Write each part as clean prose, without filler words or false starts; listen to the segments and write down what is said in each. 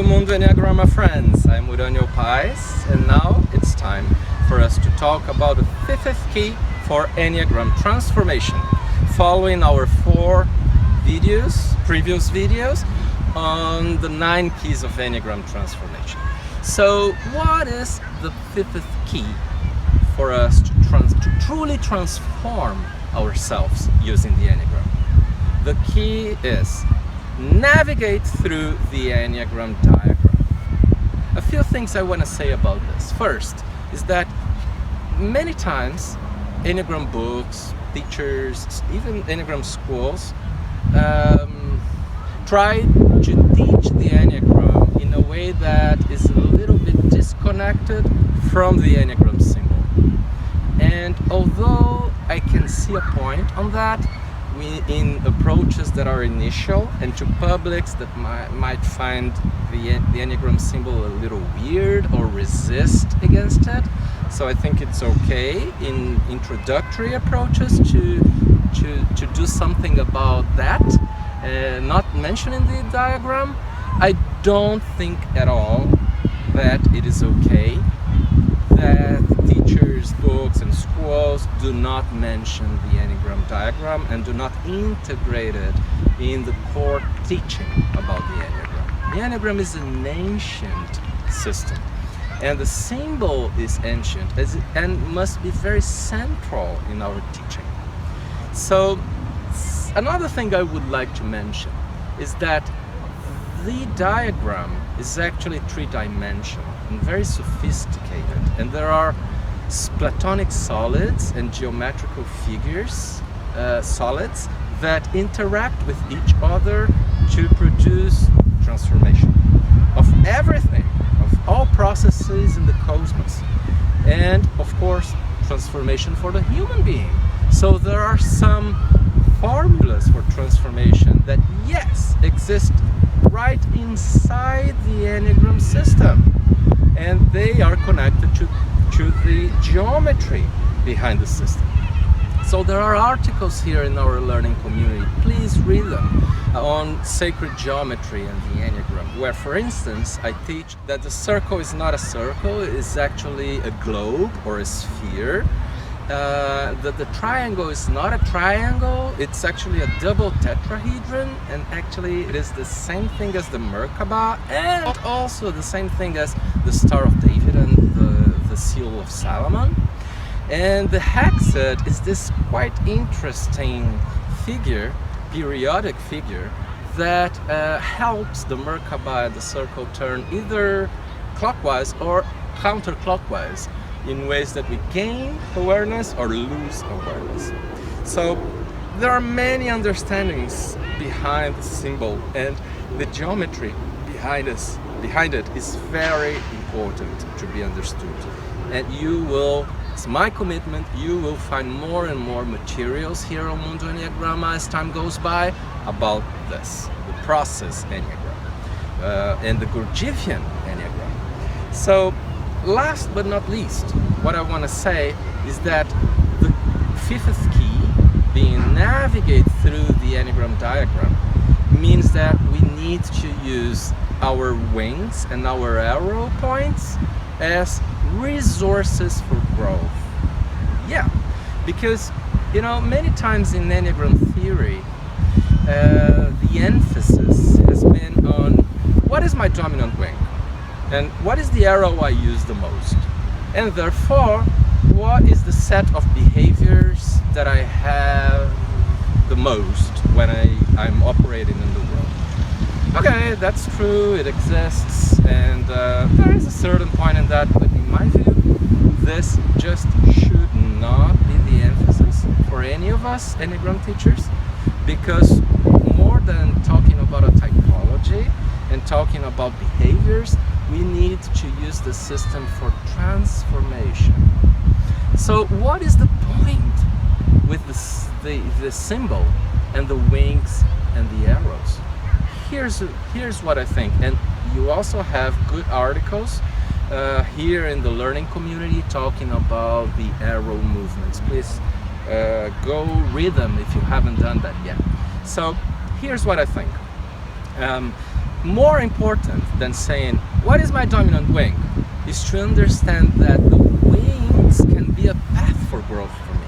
Hello Mundo Enneagram friends, I'm Uranio Paes, and now it's time for us to talk about the fifth key for Enneagram transformation, following our previous videos on the 9 keys of Enneagram transformation. So what is the fifth key for us to truly transform ourselves using the Enneagram? The key is navigate through the Enneagram diagram. A few things I want to say about this. First is that many times Enneagram books, teachers, even Enneagram schools try to teach the Enneagram in a way that is a little bit disconnected from the Enneagram symbol. And although I can see a point on that, in approaches that are initial and to publics that might find the Enneagram symbol a little weird or resist against it. So I think it's okay in introductory approaches to do something about that, not mentioning the diagram. I don't think at all that it is okay that teachers, books and schools do not mention the Enneagram diagram and do not integrate it in the core teaching about the Enneagram. The Enneagram is an ancient system, and the symbol is ancient and must be very central in our teaching. So another thing I would like to mention is that the diagram is actually three-dimensional and very sophisticated, and there are Platonic solids and geometrical figures, solids that interact with each other to produce transformation of everything, of all processes in the cosmos, and of course transformation for the human being. So there are some formulas for transformation that, yes, exist right inside the Enneagram system, and they are connected to the geometry behind the system. So there are articles here in our learning community, please read them, on sacred geometry and the Enneagram, where, for instance, I teach that the circle is not a circle, it is actually a globe or a sphere. That the triangle is not a triangle, it's actually a double tetrahedron, and actually it is the same thing as the Merkaba, and also the same thing as the Star of David and the Seal of Solomon. And the hexad is this quite interesting figure, periodic figure, that helps the Merkaba and the circle turn either clockwise or counterclockwise, in ways that we gain awareness or lose awareness. So there are many understandings behind the symbol, and the geometry behind it is very important to be understood. And you will, it's my commitment, you will find more and more materials here on Mundo Enneagram as time goes by about this, the process Enneagram and the Gurdjieffian Enneagram. So last but not least, what I want to say is that the fifth key, being navigate through the Enneagram diagram, means that we need to use our wings and our arrow points as resources for growth. Yeah, because, you know, many times in Enneagram theory, the emphasis has been on what is my dominant wing? And what is the arrow I use the most? And therefore, what is the set of behaviors that I have the most when I'm operating in the world? Okay, that's true, it exists, and there is a certain point in that, but in my view, this just should not be the emphasis for any of us Enneagram teachers, because more than talking about a typology and talking about behaviors, we need to use the system for transformation. So what is the point with the symbol and the wings and the arrows? Here's what I think, and you also have good articles here in the learning community talking about the arrow movements. Please go read them if you haven't done that yet. So here's what I think. more important than saying, what is my dominant wing, is to understand that the wings can be a path for growth for me.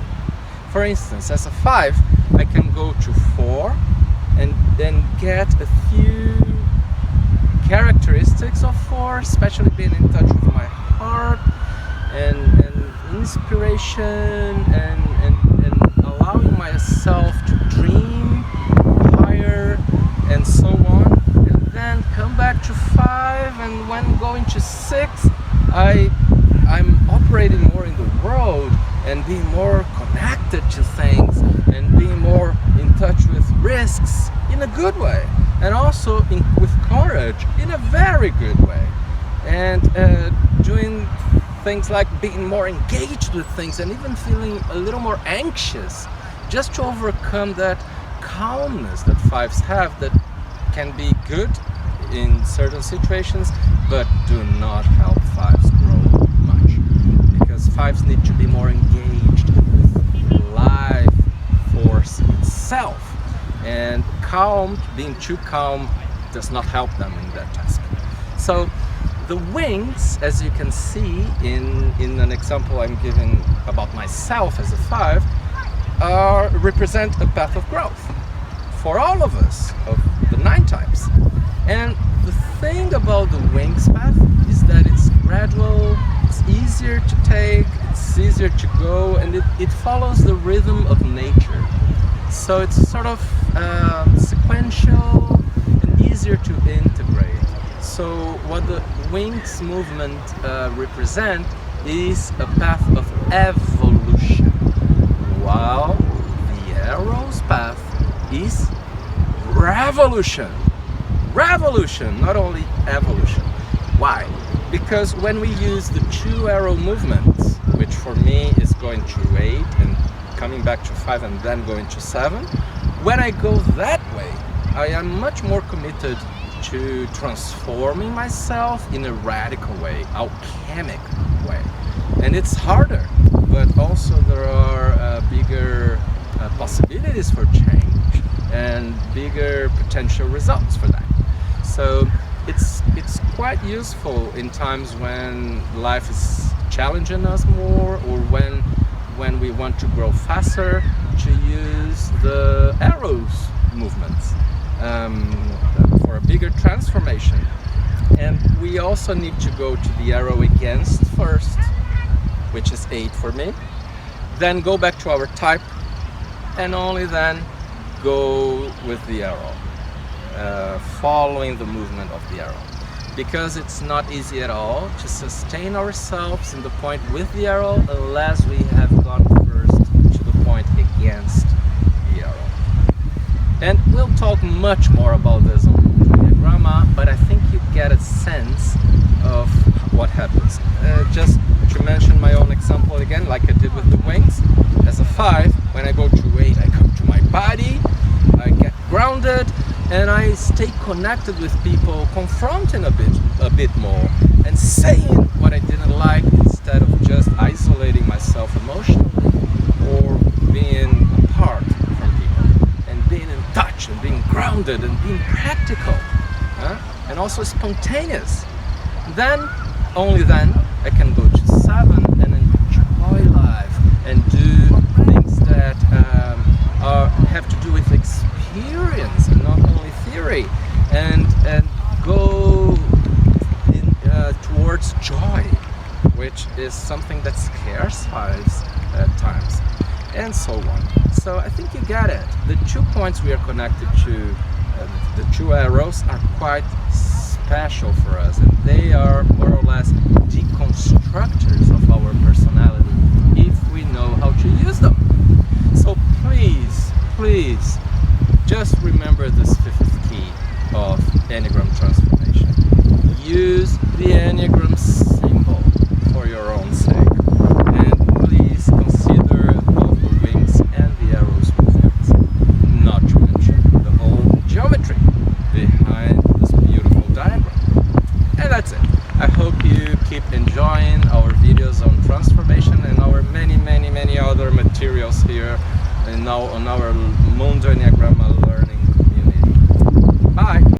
For instance, as a 5, I can go to 4 and then get a few characteristics of 4, especially being in touch with my heart and inspiration and allowing myself to dream higher and so on, and then come back to 5, and when going to 6, I'm operating more in the world and being more connected to things and being more in touch with risks in a good way, and also with courage in a very good way, and doing things like being more engaged with things and even feeling a little more anxious, just to overcome that calmness that 5s have, that can be good in certain situations but do not help 5s grow much, because 5s need to be more engaged with life force itself, and being too calm does not help them in that task. So the wings, as you can see in an example I'm giving about myself as a 5, represent a path of growth for all of us, of the 9 types. And the thing about the wings path is that it's gradual, it's easier to take, it's easier to go, and it follows the rhythm of nature. So it's sort of sequential and easier to integrate. So what the wings movement represent is a path of evolution, while the arrows path is revolution. Revolution, not only evolution. Why? Because when we use the 2 arrow movements, which for me is going to 8 and coming back to 5 and then going to 7, when I go that way, I am much more committed to transforming myself in a radical way, alchemic way. And it's harder, but also there are bigger possibilities for change and bigger potential results for that. So it's quite useful in times when life is challenging us more, or when we want to grow faster, to use the arrows movements for a bigger transformation. And we also need to go to the arrow against first, which is 8 for me, then go back to our type, and only then go with the arrow, following the movement of the arrow, because it's not easy at all to sustain ourselves in the point with the arrow unless we have gone first to the point against the arrow. And we'll talk much more about this on Enneagram, but I think you get a sense of what happens. Just to mention my own example again, like I did with the wings, as a 5, when I go to 8, I come to my body, I get grounded, and I stay connected with people, confronting a bit more, and saying what I didn't like instead of just isolating myself emotionally or being apart from people, and being in touch and being grounded and being practical, and also spontaneous. Then, only then, I can go to 7 and enjoy life and do things that have to do with experience and not only theory, and go towards joy, which is something that scares 5s at times, and so on. So I think you get it. The 2 points we are connected to, the 2 arrows, are quite special for us, and they are more or less deconstructors of our personality if we know how to use them. So please, just remember this 5th key of Enneagram transformation. Use the Enneagram symbol for your own sake, and please consider both the wings and the arrows movements, not to mention the whole geometry behind this beautiful diagram. And that's it. I hope you keep enjoying our videos on transformation and our many other materials here and now on our Mundo Enneagram